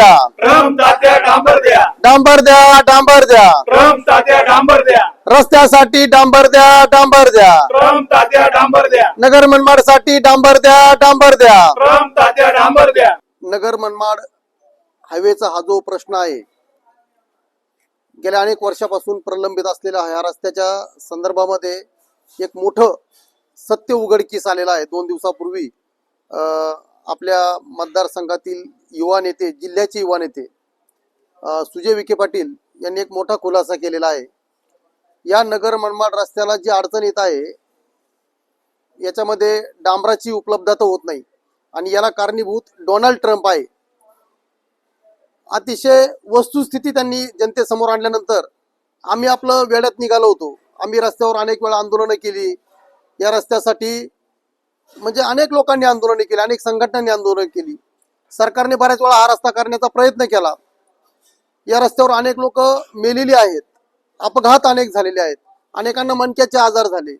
द्या, ट्रम्प तात्या डांबर द्या, डांबर द्या, डांबर द्या, ट्रम्प तात्या डांबर द्या, रस्त्यासाठी डांबर द्या, डांबर द्या, ट्रम्प तात्या डांबर द्या, नगर मनमाड साठी डांबर द्या, डांबर द्या. ट्रम्प तात्या डांबर द्या. नगर मनमाड हायवेचा हा जो प्रश्न आहे, गेल्या अनेक वर्षापासून प्रलंबित असलेल्या ह्या रस्त्याच्या संदर्भामध्ये एक मोठं सत्य उघडकीस आलेलं आहे. 2 दिवसापूर्वी आपल्या मतदारसंघातील युवा नेते, जिल्ह्याचे युवा नेते सुजय विखे पाटील यांनी एक मोठा खुलासा केलेला आहे. या नगर मनमाड रस्त्याला जी अडचण येत आहे, याच्यामध्ये डांबराची उपलब्धता होत नाही आणि याला कारणीभूत डोनाल्ड ट्रम्प आहे. अतिशय वस्तुस्थिती त्यांनी जनतेसमोर आणल्यानंतर आम्ही आपलं वेळात निघालो होतो. आम्ही रस्त्यावर अनेक वेळा आंदोलनं केली या रस्त्यासाठी, म्हणजे अनेक लोकांनी आंदोलनं केली, अनेक संघटनांनी आंदोलन केली. सरकारने बऱ्याच वेळा हा रस्ता करण्याचा प्रयत्न केला. या रस्त्यावर अनेक लोक मेलेली आहेत, अपघात अनेक झालेले आहेत, अनेकांना मणक्याचे आजार झाले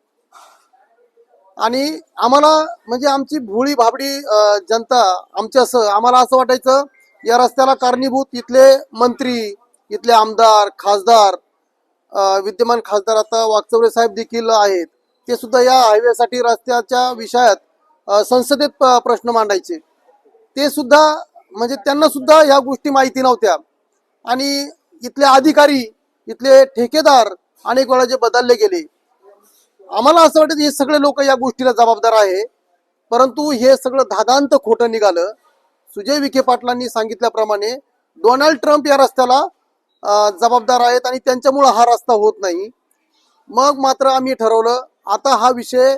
आणि आम्हाला म्हणजे आमची भोळी भाबडी जनता आम्हाला असं वाटायचं या रस्त्याला कारणीभूत इथले मंत्री, इथले आमदार, खासदार, विद्यमान खासदार आता वाकचौरे साहेब देखील आहेत. ते सुद्धा या हायवेसाठी रस्त्याच्या विषयात संसदेत प्रश्न मांडायचे. ते सुद्धा म्हणजे त्यांना सुद्धा या गोष्टी माहिती नव्हत्या आणि इथले अधिकारी, इथले ठेकेदार अनेक वेळा जे बदलले गेले. आम्हाला असं वाटतं हे सगळे लोक या गोष्टीला जबाबदार आहे, परंतु हे सगळं धादांत खोटं निघालं. सुजय विखे पाटलांनी सांगितल्याप्रमाणे डोनाल्ड ट्रम्प या रस्त्याला जबाबदार आहेत आणि त्यांच्यामुळे हा रस्ता होत नाही. मग मात्र आम्ही ठरवलं आता हा विषय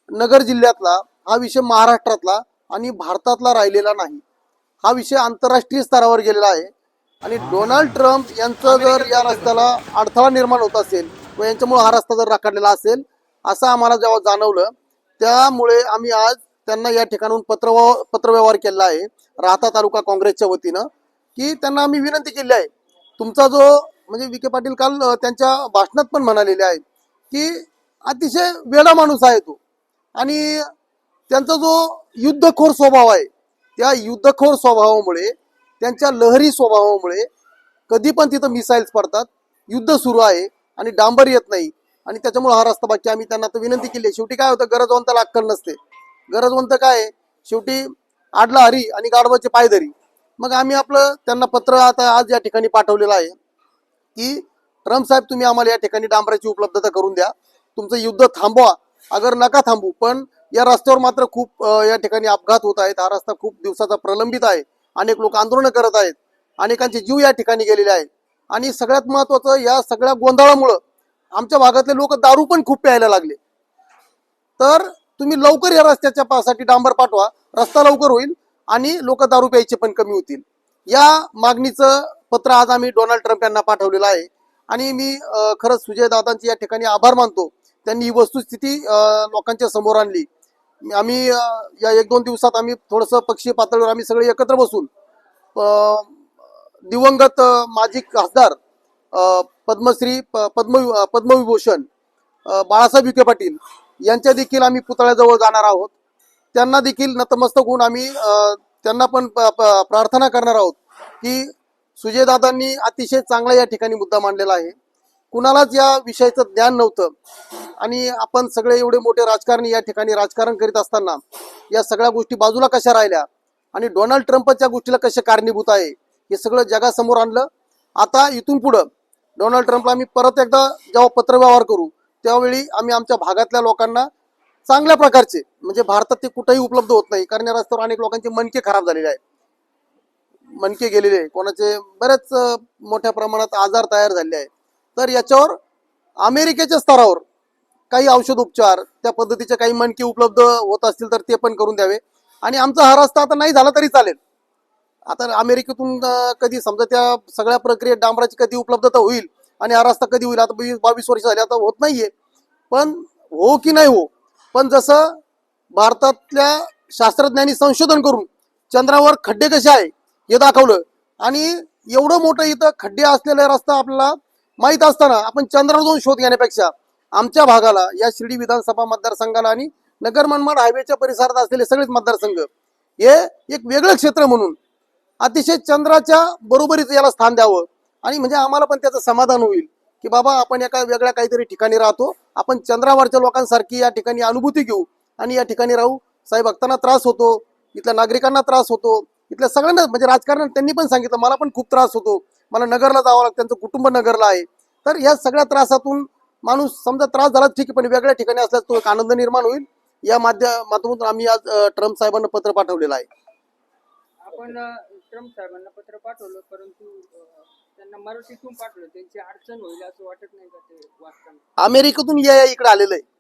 नगर जिल्ह्यातला, हा विषय महाराष्ट्रातला आणि भारतातला राहिलेला नाही. हा विषय आंतरराष्ट्रीय स्तरावर गेलेला आहे आणि डोनाल्ड ट्रम्प यांचं जर या रस्त्याला अडथळा निर्माण होत असेल व यांच्यामुळे हा रस्ता जर रखडलेला असेल असं आम्हाला जेव्हा जाणवलं, त्यामुळे आम्ही आज त्यांना या ठिकाणून पत्रव्यवहार केला आहे राहता तालुका काँग्रेसच्या वतीनं, की त्यांना आम्ही विनंती केली आहे. तुमचा जो म्हणजे विखे पाटील काल त्यांच्या भाषणात पण म्हणालेले आहे की अतिशय वेडा माणूस आहे तो आणि त्यांचा जो युद्धखोर स्वभाव आहे, त्या युद्धखोर स्वभावामुळे, त्यांच्या लहरी स्वभावामुळे कधी पण तिथं मिसाईल्स पडतात, युद्ध सुरू आहे आणि डांबर येत नाही आणि त्याच्यामुळे हा रस्ता बाकी. आम्ही त्यांना तर विनंती केली आहे. शेवटी काय होतं, गरजवंताला अक्कल नसते. गरजवंत काय शेवटी आडला हरी आणि गाढवाचे पायधरी. मग आम्ही आपलं त्यांना पत्र आता आज या ठिकाणी पाठवलेलं आहे की ट्रम्प साहेब तुम्ही आम्हाला या ठिकाणी डांबराची उपलब्धता करून द्या, तुमचं युद्ध थांबवा, अगर नका थांबू, पण या रस्त्यावर मात्र खूप या ठिकाणी अपघात होत आहेत. हा रस्ता खूप दिवसाचा प्रलंबित आहे, अनेक लोक आंदोलन करत आहेत, अनेकांचे जीव या ठिकाणी गेलेले आहेत आणि सगळ्यात महत्वाचं या सगळ्या गोंधळामुळं आमच्या भागातले लोक दारू पण खूप प्यायला लागले. तर तुम्ही लवकर या रस्त्याच्या पासाठी डांबर पाठवा, रस्ता लवकर होईल आणि लोक दारू प्यायचे पण कमी होतील. या मागणीचं पत्र आज आम्ही डोनाल्ड ट्रम्प यांना पाठवलेलं आहे आणि मी खरंच सुजय दादांचे या ठिकाणी आभार मानतो. त्यांनी ही वस्तुस्थिती लोकांच्या समोर आणली. आम्ही या 1-2 दिवसात आम्ही थोडंसं पक्षीय पातळीवर आम्ही सगळे एकत्र बसून दिवंगत माजी खासदार पद्मश्री पद्मविभूषण बाळासाहेब विखे पाटील यांच्या देखील आम्ही पुतळ्याजवळ जाणार आहोत. त्यांना देखील नतमस्तक होऊन आम्ही त्यांना पण प्रार्थना करणार आहोत की सुजयदादांनी अतिशय चांगला या ठिकाणी मुद्दा मांडलेला आहे. कुणालाच या विषयाचं ज्ञान नव्हतं आणि आपण सगळे एवढे मोठे राजकारणी या ठिकाणी राजकारण करीत असताना या सगळ्या गोष्टी बाजूला कशा राहिल्या आणि डोनाल्ड ट्रम्पच्या गोष्टीला कसे कारणीभूत आहे हे सगळं जगासमोर आणलं. आता इथून पुढं डोनाल्ड ट्रम्पला आम्ही परत एकदा जेव्हा पत्रव्यवहार करू त्यावेळी आम्ही आमच्या भागातल्या लोकांना चांगल्या प्रकारचे, म्हणजे भारतात ते कुठेही उपलब्ध होत नाही, कारण या रस्त्यावर अनेक लोकांचे मणके खराब झालेले आहेत, मणके गेलेले, कोणाचे बरेच मोठ्या प्रमाणात आजार तयार झाले आहेत. तर याच्यावर अमेरिकेच्या स्तरावर काही औषधोपचार, त्या पद्धतीचे काही मणके उपलब्ध होत असतील तर ते पण करून द्यावे आणि आमचा हा रस्ता आता नाही झाला तरी चालेल. आता अमेरिकेतून कधी समजा त्या सगळ्या प्रक्रियेत डांबराची कधी उपलब्धता होईल आणि हा रस्ता कधी होईल, आता 22 वर्ष झाले, आता होत नाहीये, पण हो की नाही हो, पण जसं भारतातल्या शास्त्रज्ञांनी संशोधन करून चंद्रावर खड्डे कसे आहे हे दाखवलं आणि एवढं मोठं इथं खड्डे असलेला रस्ता आपल्याला माहीत असताना आपण चंद्रावर जाऊन शोध घेण्यापेक्षा आमच्या भागाला, या शिर्डी विधानसभा मतदारसंघाला आणि नगर मनमाड हायवेच्या परिसरात असलेले सगळेच मतदारसंघ हे एक वेगळं क्षेत्र म्हणून अतिशय चंद्राच्या बरोबरीच याला स्थान द्यावं आणि म्हणजे आम्हाला पण त्याचं समाधान होईल की बाबा आपण एका वेगळ्या काहीतरी ठिकाणी राहतो, आपण चंद्रावरच्या लोकांसारखी या ठिकाणी अनुभूती घेऊ आणि या ठिकाणी राहू. साहेब भक्तांना त्रास होतो, इथल्या नागरिकांना त्रास होतो, इथल्या सगळ्यांना म्हणजे राजकारण त्यांनी पण सांगितलं मला पण खूप त्रास होतो, मला नगरला जावं लागतं, त्यांचं कुटुंब नगरला आहे. तर या सगळ्या त्रासातून माणूस समजा त्रास झाला ठीक आहे, पण वेगळ्या ठिकाणी असल्यास तो एक आनंद निर्माण होईल. या माध्यमातून आम्ही आज ट्रम्प साहेबांना पत्र पाठवलेलं आहे. आपण ट्रम्प साहेबांना पत्र पाठवलं, परंतु त्यांना मराठीतून पाठवलं, त्यांची अडचण होईल असं वाटत नाही का ते वाचताना? अमेरिकेतून या इकडे आलेलं आहे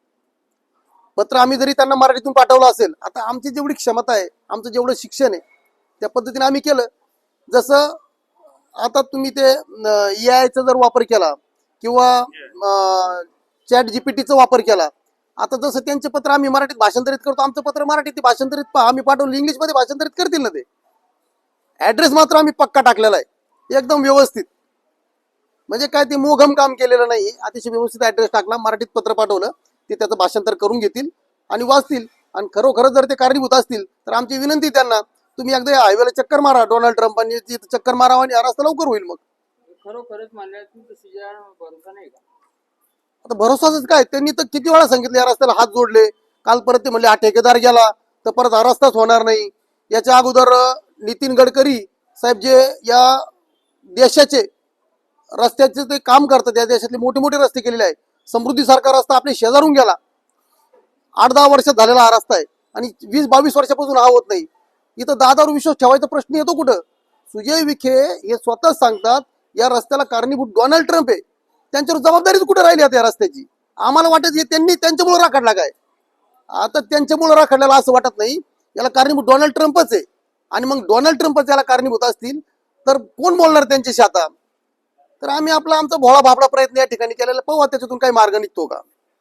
पत्र. आम्ही जरी त्यांना मराठीतून पाठवलं असेल, आता आमची जेवढी क्षमता आहे, आमचं जेवढं शिक्षण आहे त्या पद्धतीने आम्ही केलं. जसं आता तुम्ही ते AI चा जर वापर केला किंवा चॅट जीपीटीचा वापर केला, आता जसं त्यांचे पत्र आम्ही मराठीत भाषांतरित करतो, आमचं पत्र मराठीत भाषांतरित आम्ही पाठवलं, इंग्लिशमध्ये भाषांतरित करतील ना ते. ऍड्रेस मात्र आम्ही पक्का टाकलेला आहे एकदम व्यवस्थित, म्हणजे काय ते मोघम काम केलेलं नाही. अतिशय व्यवस्थित ऍड्रेस टाकला, मराठीत पत्र पाठवलं, ते त्याचं भाषांतर करून घेतील आणि वाचतील. आणि खरोखरच जर ते कारणीभूत असतील तर आमची विनंती त्यांना, तुम्ही एकदा हायवेला चक्कर मारा, डोनाल्ड ट्रम्पांनी चक्कर मारावा आणि हा रस्ता लवकर होईल. मग खरोखरच म्हणलं तुमचं सीजर भरोसा नाही का? आता भरोसाच काय, त्यांनी तर किती वेळा सांगितलं या रस्त्याला हात जोडले. काल परत ते म्हणले हा ठेकेदार गेला तर परत हा रस्ताच होणार नाही. याच्या अगोदर नितीन गडकरी साहेब जे या देशाचे रस्त्याचे ते काम करतात, या देशातले मोठे मोठे रस्ते केलेले आहे. समृद्धी सारखा रस्ता आपल्या शेजारून गेला, 8-10 वर्षात झालेला हा रस्ता आहे आणि 20-22 वर्षापासून हा होत नाही. इथं दादावर विश्वास ठेवायचा प्रश्न येतो कुठं? सुजय विखे हे स्वतःच सांगतात या रस्त्याला कारणीभूत डोनाल्ड ट्रम्प आहे. त्यांच्यावर जबाबदारीच कुठे राहिली आता या रस्त्याची? आम्हाला वाटत हे त्यांनी त्यांच्यामुळे राखडला काय, आता त्यांच्यामुळे राखडलेला असं वाटत नाही. याला कारणीभूत डोनाल्ड ट्रम्पच आहे. आणि मग डोनाल्ड ट्रम्पच याला कारणीभूत असतील तर कोण बोलणार त्यांच्याशी आता? तर आम्ही आमचा भोळा भाबडा प्रयत्न या ठिकाणी केलेला, पाहू त्याच्यातून काही मार्ग निघतो का.